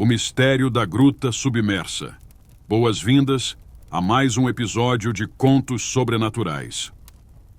O mistério da gruta submersa. Boas-vindas a mais um episódio de Contos Sobrenaturais.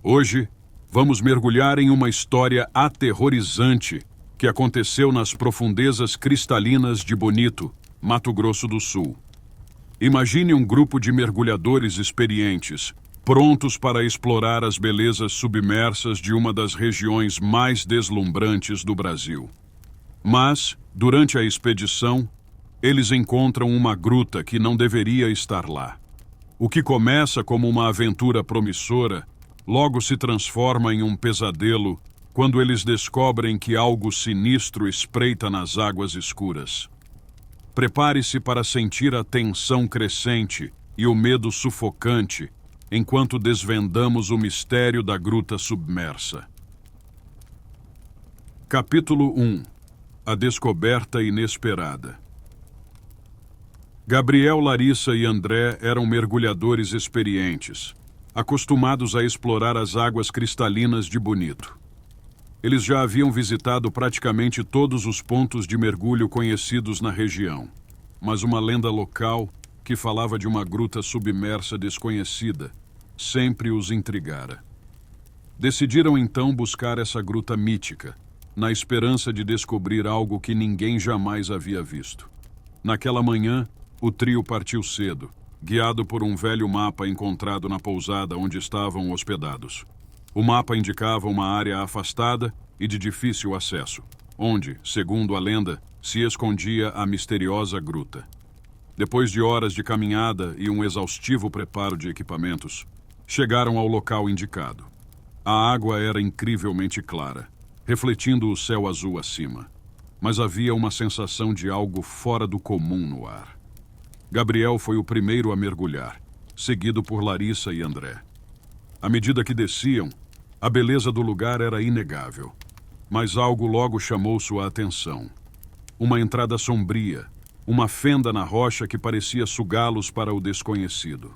Hoje, vamos mergulhar em uma história aterrorizante que aconteceu nas profundezas cristalinas de Bonito, Mato Grosso do Sul. Imagine um grupo de mergulhadores experientes, prontos para explorar as belezas submersas de uma das regiões mais deslumbrantes do Brasil. Mas, durante a expedição, eles encontram uma gruta que não deveria estar lá. O que começa como uma aventura promissora, logo se transforma em um pesadelo quando eles descobrem que algo sinistro espreita nas águas escuras. Prepare-se para sentir a tensão crescente e o medo sufocante enquanto desvendamos o mistério da gruta submersa. Capítulo 1. A descoberta inesperada. Gabriel, Larissa e André eram mergulhadores experientes, acostumados a explorar as águas cristalinas de Bonito. Eles já haviam visitado praticamente todos os pontos de mergulho conhecidos na região, mas uma lenda local, que falava de uma gruta submersa desconhecida, sempre os intrigara. Decidiram então buscar essa gruta mítica, na esperança de descobrir algo que ninguém jamais havia visto. Naquela manhã, o trio partiu cedo, guiado por um velho mapa encontrado na pousada onde estavam hospedados. O mapa indicava uma área afastada e de difícil acesso, onde, segundo a lenda, se escondia a misteriosa gruta. Depois de horas de caminhada e um exaustivo preparo de equipamentos, chegaram ao local indicado. A água era incrivelmente clara, refletindo o céu azul acima, mas havia uma sensação de algo fora do comum no ar. Gabriel foi o primeiro a mergulhar, seguido por Larissa e André. À medida que desciam, a beleza do lugar era inegável, mas algo logo chamou sua atenção. Uma entrada sombria, uma fenda na rocha que parecia sugá-los para o desconhecido.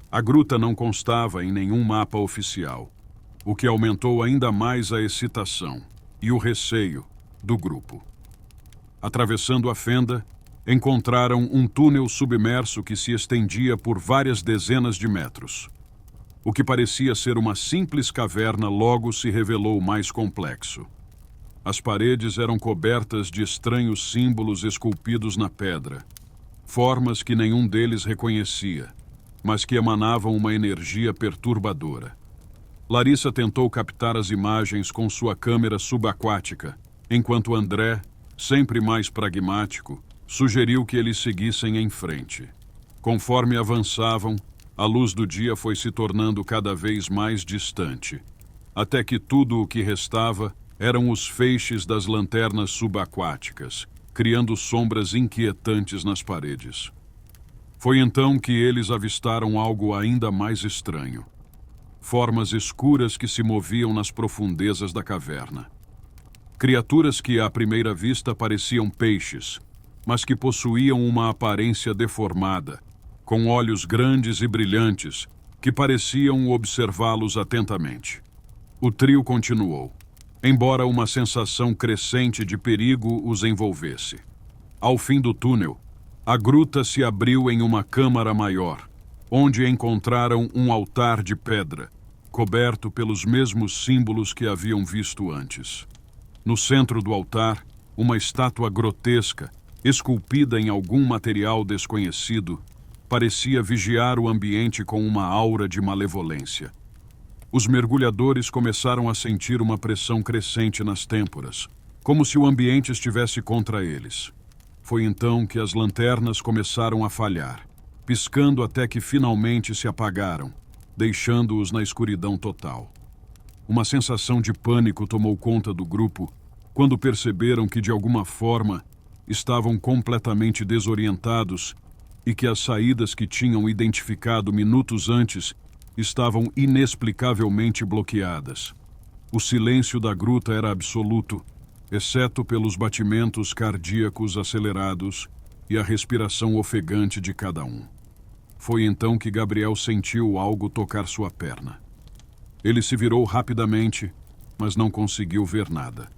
A gruta não constava em nenhum mapa oficial, o que aumentou ainda mais a excitação e o receio do grupo. Atravessando a fenda, encontraram um túnel submerso que se estendia por várias dezenas de metros. O que parecia ser uma simples caverna logo se revelou mais complexo. As paredes eram cobertas de estranhos símbolos esculpidos na pedra, formas que nenhum deles reconhecia, mas que emanavam uma energia perturbadora. Larissa tentou captar as imagens com sua câmera subaquática, enquanto André, sempre mais pragmático, sugeriu que eles seguissem em frente. Conforme avançavam, a luz do dia foi se tornando cada vez mais distante, até que tudo o que restava eram os feixes das lanternas subaquáticas, criando sombras inquietantes nas paredes. Foi então que eles avistaram algo ainda mais estranho. Formas escuras que se moviam nas profundezas da caverna. Criaturas que, à primeira vista, pareciam peixes, mas que possuíam uma aparência deformada, com olhos grandes e brilhantes, que pareciam observá-los atentamente. O trio continuou, embora uma sensação crescente de perigo os envolvesse. Ao fim do túnel, a gruta se abriu em uma câmara maior, onde encontraram um altar de pedra, coberto pelos mesmos símbolos que haviam visto antes. No centro do altar, uma estátua grotesca, esculpida em algum material desconhecido, parecia vigiar o ambiente com uma aura de malevolência. Os mergulhadores começaram a sentir uma pressão crescente nas têmporas, como se o ambiente estivesse contra eles. Foi então que as lanternas começaram a falhar, piscando até que finalmente se apagaram, deixando-os na escuridão total. Uma sensação de pânico tomou conta do grupo quando perceberam que, de alguma forma, estavam completamente desorientados e que as saídas que tinham identificado minutos antes estavam inexplicavelmente bloqueadas. O silêncio da gruta era absoluto, exceto pelos batimentos cardíacos acelerados e a respiração ofegante de cada um. Foi então que Gabriel sentiu algo tocar sua perna. Ele se virou rapidamente, mas não conseguiu ver nada.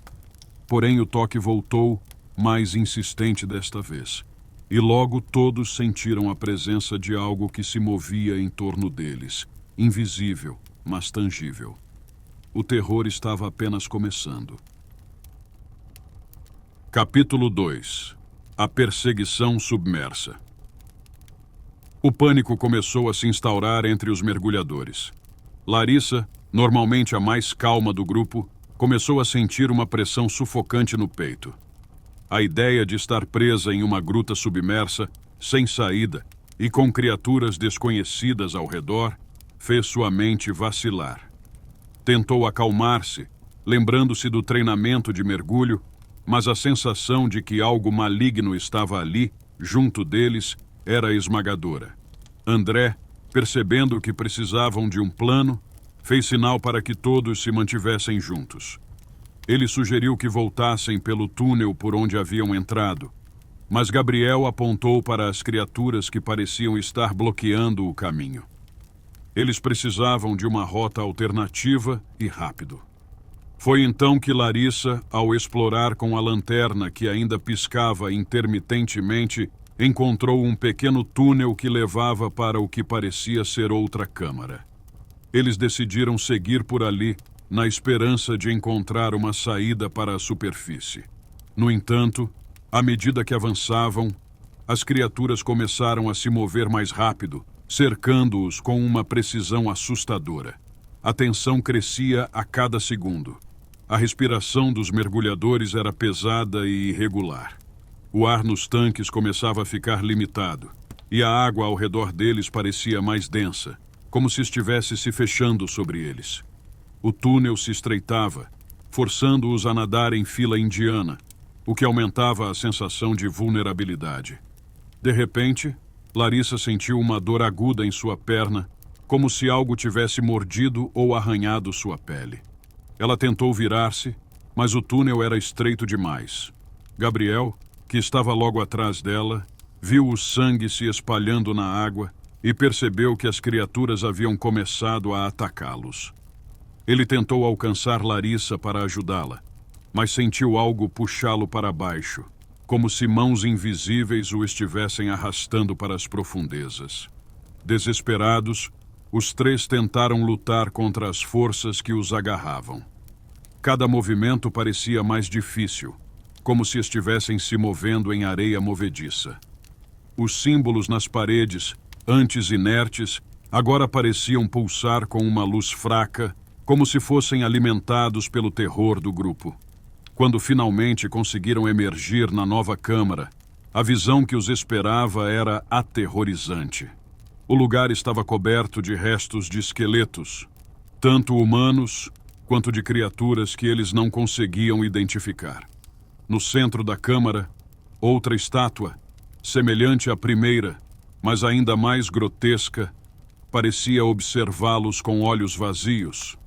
Porém, o toque voltou mais insistente desta vez, e logo todos sentiram a presença de algo que se movia em torno deles, invisível, mas tangível. O terror estava apenas começando. Capítulo 2. A perseguição submersa. O pânico começou a se instaurar entre os mergulhadores. Larissa, normalmente a mais calma do grupo, começou a sentir uma pressão sufocante no peito. A ideia de estar presa em uma gruta submersa, sem saída e com criaturas desconhecidas ao redor, fez sua mente vacilar. Tentou acalmar-se, lembrando-se do treinamento de mergulho, mas a sensação de que algo maligno estava ali, junto deles, era esmagadora. André, percebendo que precisavam de um plano, fez sinal para que todos se mantivessem juntos. Ele sugeriu que voltassem pelo túnel por onde haviam entrado, mas Gabriel apontou para as criaturas que pareciam estar bloqueando o caminho. Eles precisavam de uma rota alternativa e rápido. Foi então que Larissa, ao explorar com a lanterna que ainda piscava intermitentemente, encontrou um pequeno túnel que levava para o que parecia ser outra câmara. Eles decidiram seguir por ali, na esperança de encontrar uma saída para a superfície. No entanto, à medida que avançavam, as criaturas começaram a se mover mais rápido, cercando-os com uma precisão assustadora. A tensão crescia a cada segundo. A respiração dos mergulhadores era pesada e irregular. O ar nos tanques começava a ficar limitado, e a água ao redor deles parecia mais densa, como se estivesse se fechando sobre eles. O túnel se estreitava, forçando-os a nadar em fila indiana, o que aumentava a sensação de vulnerabilidade. De repente, Larissa sentiu uma dor aguda em sua perna, como se algo tivesse mordido ou arranhado sua pele. Ela tentou virar-se, mas o túnel era estreito demais. Gabriel, que estava logo atrás dela, viu o sangue se espalhando na água e percebeu que as criaturas haviam começado a atacá-los. Ele tentou alcançar Larissa para ajudá-la, mas sentiu algo puxá-lo para baixo, como se mãos invisíveis o estivessem arrastando para as profundezas. Desesperados, os três tentaram lutar contra as forças que os agarravam. Cada movimento parecia mais difícil, como se estivessem se movendo em areia movediça. Os símbolos nas paredes, antes inertes, agora pareciam pulsar com uma luz fraca, como se fossem alimentados pelo terror do grupo. Quando finalmente conseguiram emergir na nova câmara, a visão que os esperava era aterrorizante. O lugar estava coberto de restos de esqueletos, tanto humanos quanto de criaturas que eles não conseguiam identificar. No centro da câmara, outra estátua, semelhante à primeira, mas ainda mais grotesca, parecia observá-los com olhos vazios.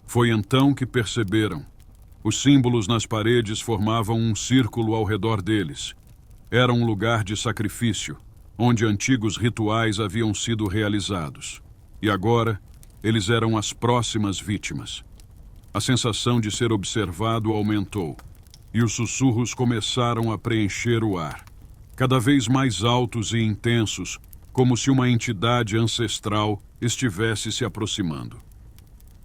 Foi então que perceberam. Os símbolos nas paredes formavam um círculo ao redor deles. Era um lugar de sacrifício, onde antigos rituais haviam sido realizados. E agora, eles eram as próximas vítimas. A sensação de ser observado aumentou, e os sussurros começaram a preencher o ar, cada vez mais altos e intensos, como se uma entidade ancestral estivesse se aproximando.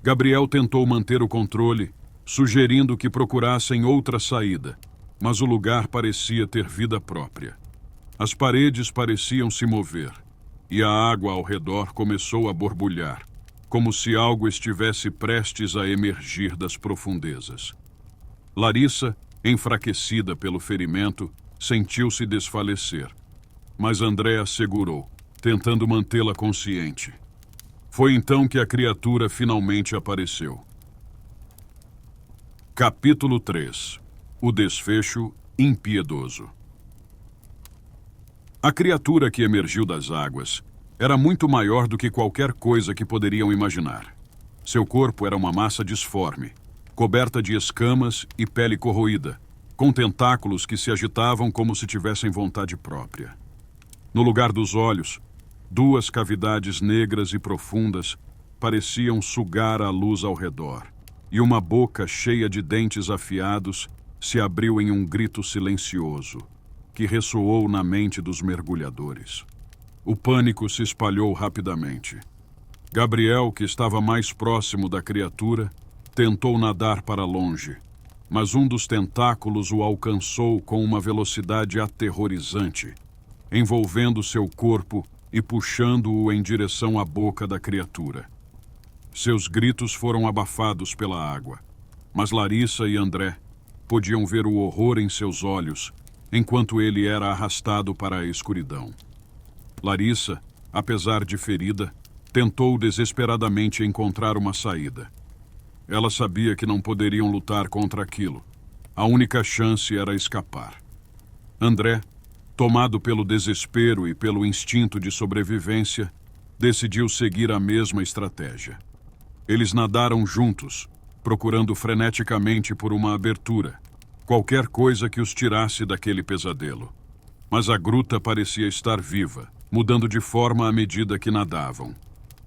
Gabriel tentou manter o controle, sugerindo que procurassem outra saída, mas o lugar parecia ter vida própria. As paredes pareciam se mover, e a água ao redor começou a borbulhar, como se algo estivesse prestes a emergir das profundezas. Larissa, enfraquecida pelo ferimento, sentiu-se desfalecer, mas André a segurou, tentando mantê-la consciente. Foi então que a criatura finalmente apareceu. Capítulo 3. O desfecho impiedoso. A criatura que emergiu das águas era muito maior do que qualquer coisa que poderiam imaginar. Seu corpo era uma massa disforme, coberta de escamas e pele corroída, com tentáculos que se agitavam como se tivessem vontade própria. No lugar dos olhos, duas cavidades negras e profundas pareciam sugar a luz ao redor, e uma boca cheia de dentes afiados se abriu em um grito silencioso, que ressoou na mente dos mergulhadores. O pânico se espalhou rapidamente. Gabriel, que estava mais próximo da criatura, tentou nadar para longe, mas um dos tentáculos o alcançou com uma velocidade aterrorizante, envolvendo seu corpo e puxando-o em direção à boca da criatura. Seus gritos foram abafados pela água, mas Larissa e André podiam ver o horror em seus olhos enquanto ele era arrastado para a escuridão. Larissa, apesar de ferida, tentou desesperadamente encontrar uma saída. Ela sabia que não poderiam lutar contra aquilo. A única chance era escapar. André, tomado pelo desespero e pelo instinto de sobrevivência, decidiu seguir a mesma estratégia. Eles nadaram juntos, procurando freneticamente por uma abertura, qualquer coisa que os tirasse daquele pesadelo. Mas a gruta parecia estar viva, mudando de forma à medida que nadavam.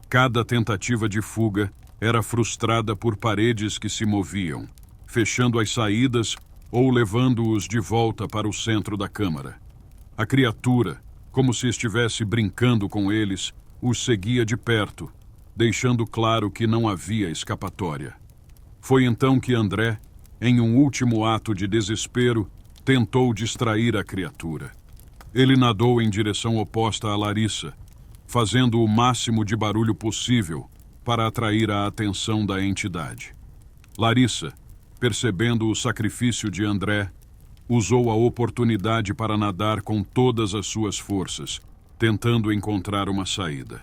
Cada tentativa de fuga era frustrada por paredes que se moviam, fechando as saídas ou levando-os de volta para o centro da câmara. A criatura, como se estivesse brincando com eles, os seguia de perto, deixando claro que não havia escapatória. Foi então que André, em um último ato de desespero, tentou distrair a criatura. Ele nadou em direção oposta a Larissa, fazendo o máximo de barulho possível para atrair a atenção da entidade. Larissa, percebendo o sacrifício de André, usou a oportunidade para nadar com todas as suas forças, tentando encontrar uma saída.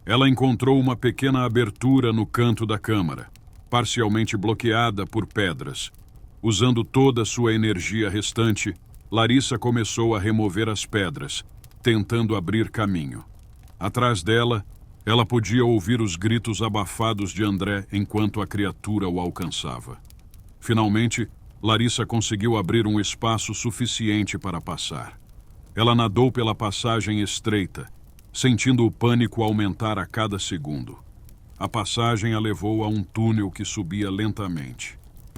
Ela encontrou uma pequena abertura no canto da câmara, parcialmente bloqueada por pedras. Usando toda a sua energia restante, Larissa começou a remover as pedras, tentando abrir caminho. Atrás dela, ela podia ouvir os gritos abafados de André enquanto a criatura o alcançava. Finalmente, Larissa conseguiu abrir um espaço suficiente para passar. Ela nadou pela passagem estreita, sentindo o pânico aumentar a cada segundo. A passagem a levou a um túnel que subia lentamente,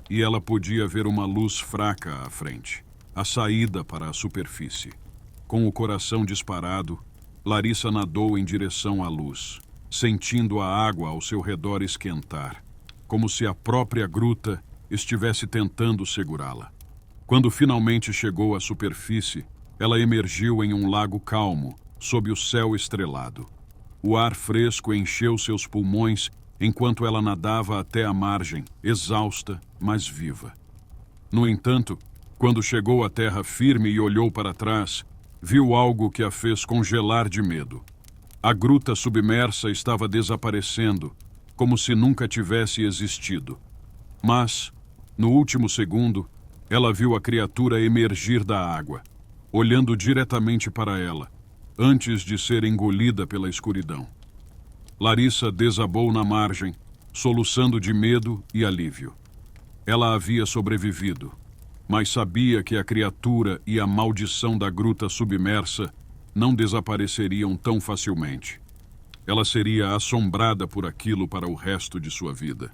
e ela podia ver uma luz fraca à frente, a saída para a superfície. Com o coração disparado, Larissa nadou em direção à luz, sentindo a água ao seu redor esquentar, como se a própria gruta estivesse tentando segurá-la. Quando finalmente chegou à superfície, ela emergiu em um lago calmo, sob o céu estrelado. O ar fresco encheu seus pulmões enquanto ela nadava até a margem, exausta, mas viva. No entanto, quando chegou à terra firme e olhou para trás, viu algo que a fez congelar de medo. A gruta submersa estava desaparecendo, como se nunca tivesse existido. Mas, no último segundo, ela viu a criatura emergir da água, olhando diretamente para ela, antes de ser engolida pela escuridão. Larissa desabou na margem, soluçando de medo e alívio. Ela havia sobrevivido, mas sabia que a criatura e a maldição da gruta submersa não desapareceriam tão facilmente. Ela seria assombrada por aquilo para o resto de sua vida.